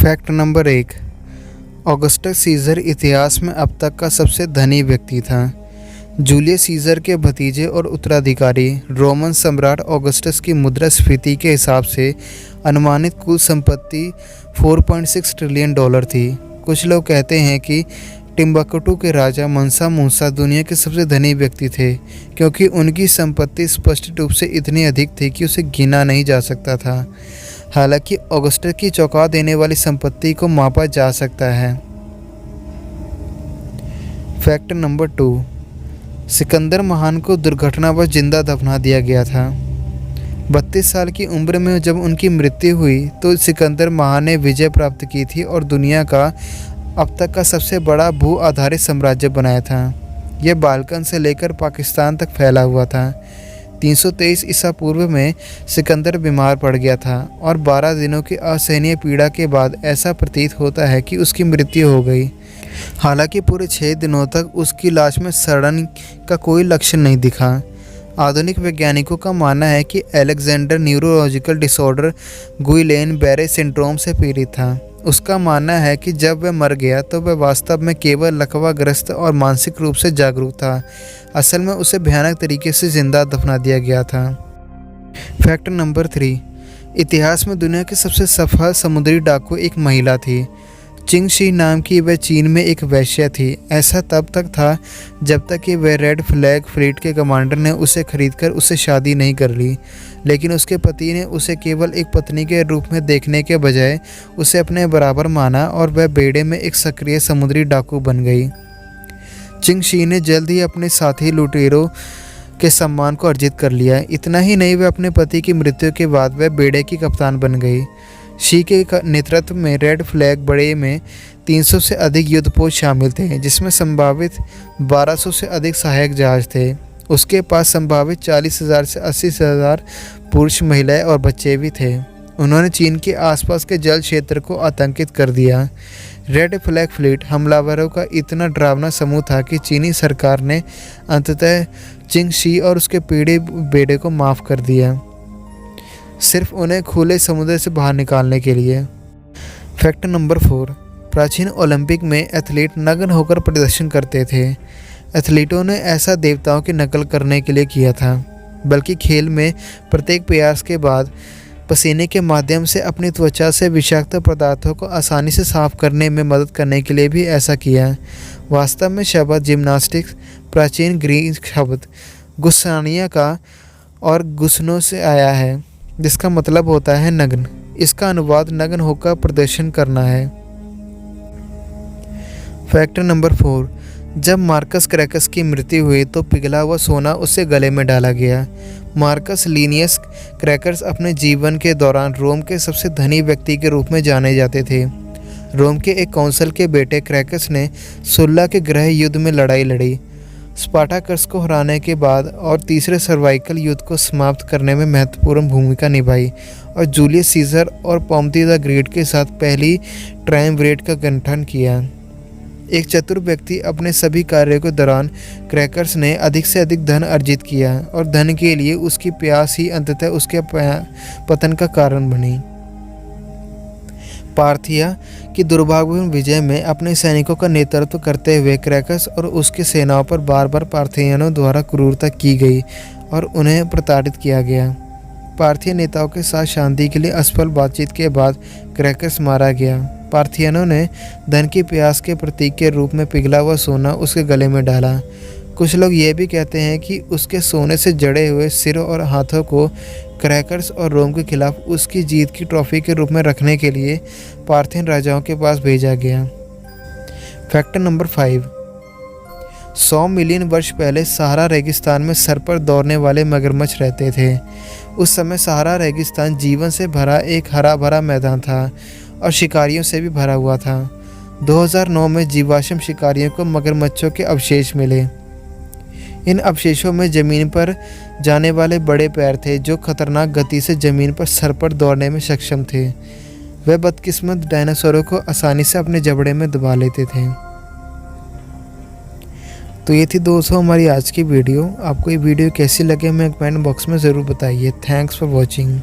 Fact number 1। Augustus scissor इतिहास में अब तक का सबसे धनी व्यक्ति था। जूलियस सीजर के भतीजे और उत्तराधिकारी रोमन सम्राट ऑगस्टस की मुद्रास्फीति के हिसाब से अनुमानित कुल संपत्ति $4.6 ट्रिलियन थी। कुछ लोग कहते हैं कि टिम्बकटू के राजा मंसा मूसा दुनिया के सबसे धनी व्यक्ति थे, क्योंकि उनकी संपत्ति स्पष्ट रूप से इतनी अधिक थी कि उसे गिना नहीं जा सकता था। हालांकि ऑगस्टस की चौंका देने वाली संपत्ति को मापा जा सकता है। Fact number 2। सिकंदर महान को दुर्घटनावश जिंदा दफना दिया गया था। 32 साल की उम्र में जब उनकी मृत्यु हुई तो सिकंदर महान ने विजय प्राप्त की थी और दुनिया का अब तक का सबसे बड़ा भू आधारित साम्राज्य बनाया था। यह बाल्कन से लेकर पाकिस्तान तक फैला हुआ था। 323 ईसा पूर्व में सिकंदर बीमार पड़ गया था और 12 दिनों की असहनीय पीड़ा के बाद ऐसा प्रतीत होता है कि उसकी मृत्यु हो गई। हालांकि पूरे 6 दिनों तक उसकी लाश में सड़न का कोई लक्षण नहीं दिखा। आधुनिक वैज्ञानिकों का मानना है कि अलेक्जेंडर न्यूरोलॉजिकल डिसऑर्डर गुइलेन बेरे सिंड्रोम से पीड़ित था। उसका मानना है कि जब वह मर गया तो वह वास्तव में केवल लकवाग्रस्त और मानसिक रूप से जागरूक था। असल में उसे भयानक तरीके से जिंदा दफना दिया गया था। Fact number 3। इतिहास में दुनिया की सबसे सफल समुद्री डाकू एक महिला थी। चिंग शी नाम की वह चीन में एक वेश्या थी। ऐसा तब तक था जब तक कि वह रेड फ्लैग फ्लीट के कमांडर ने उसे खरीदकर उससे शादी नहीं कर ली, लेकिन उसके पति ने उसे केवल एक पत्नी के रूप में देखने के बजाय उसे अपने बराबर माना और वह बेड़े में एक सक्रिय समुद्री डाकू बन गई। चिंग शी ने जल्द ही अपने साथी लुटेरों के सम्मान को अर्जित कर लिया। इतना ही नहीं, वह अपने पति की मृत्यु के बाद वह बेड़े की कप्तान बन गई। शी के नेतृत्व में रेड फ्लैग बेड़े में 300 से अधिक युद्धपोत शामिल थे, जिसमें संभावित 1200 से अधिक सहायक जहाज थे। उसके पास संभावित 40,000 से 80,000 पुरुष, महिलाएं और बच्चे भी थे। उन्होंने चीन के आसपास के जल क्षेत्र को आतंकित कर दिया। रेड फ्लैग फ्लीट हमलावरों का इतना डरावना समूह था कि चीनी सरकार ने अंततः चिंग शी और उसके पीड़े बेड़े को माफ़ कर दिया, सिर्फ उन्हें खुले समुद्र से बाहर निकालने के लिए। Fact number 4। प्राचीन ओलंपिक में एथलीट नग्न होकर प्रदर्शन करते थे। एथलीटों ने ऐसा देवताओं की नकल करने के लिए किया था, बल्कि खेल में प्रत्येक प्रयास के बाद पसीने के माध्यम से अपनी त्वचा से विषाक्त पदार्थों को आसानी से साफ करने में मदद करने के लिए भी ऐसा किया। वास्तव में शब्द जिम्नास्टिक्स प्राचीन ग्रीक शब्द गुस्सानिया का और गुस्नो से आया है, जिसका मतलब होता है नग्न। इसका अनुवाद नग्न होकर प्रदर्शन करना है। Fact number 4। जब मार्कस क्रैकस की मृत्यु हुई तो पिघला हुआ सोना उससे गले में डाला गया। मार्कस लीनियस क्रैकस अपने जीवन के दौरान रोम के सबसे धनी व्यक्ति के रूप में जाने जाते थे। रोम के एक कौंसल के बेटे क्रैकस ने सुल्ला के गृह युद्ध में लड़ाई लड़ी, स्पार्टाकस को हराने के बाद, और तीसरे सर्वाइकल युद्ध को समाप्त करने में महत्वपूर्ण भूमिका निभाई, और जूलियस सीजर और पोम्पी द ग्रेट के साथ पहली ट्रायम्विरेट का गठन किया। एक चतुर व्यक्ति अपने सभी कार्यों के दौरान क्रैकस ने अधिक से अधिक धन अर्जित किया, और धन के लिए उसकी प्यास ही अंततः उसके पतन का कारण बनी। पार्थिया की दुर्भाग्यपूर्ण विजय में अपने सैनिकों का नेतृत्व करते हुए क्रैकस और उसकी सेनाओं पर बार बार पार्थियनों द्वारा क्रूरता की गई और उन्हें प्रताड़ित किया गया। पार्थियन नेताओं के साथ शांति के लिए असफल बातचीत के बाद क्रैकस मारा गया। पार्थियनों ने धन की प्यास के प्रतीक के रूप में पिघला हुआ सोना उसके गले में डाला। कुछ लोग ये भी कहते हैं कि उसके सोने से जड़े हुए सिर और हाथों को क्रैकस और रोम के खिलाफ उसकी जीत की ट्रॉफी के रूप में रखने के लिए पार्थियन राजाओं के पास भेजा गया। Fact number 5। 100 मिलियन वर्ष पहले सहारा रेगिस्तान में सर पर दौड़ने वाले मगरमच्छ रहते थे। उस समय सहारा रेगिस्तान जीवन से भरा एक हरा भरा मैदान था और शिकारियों से भी भरा हुआ था। 2009 में जीवाश्म शिकारियों को मगरमच्छों के अवशेष मिले। इन अवशेषों में ज़मीन पर जाने वाले बड़े पैर थे जो खतरनाक गति से ज़मीन पर सर पर दौड़ने में सक्षम थे। वे बदकिस्मत डायनासोरों को आसानी से अपने जबड़े में दबा लेते थे। तो ये थी दोस्तों हमारी आज की वीडियो। आपको ये वीडियो कैसी लगे हमें कमेंट बॉक्स में ज़रूर बताइए। Thanks for watching.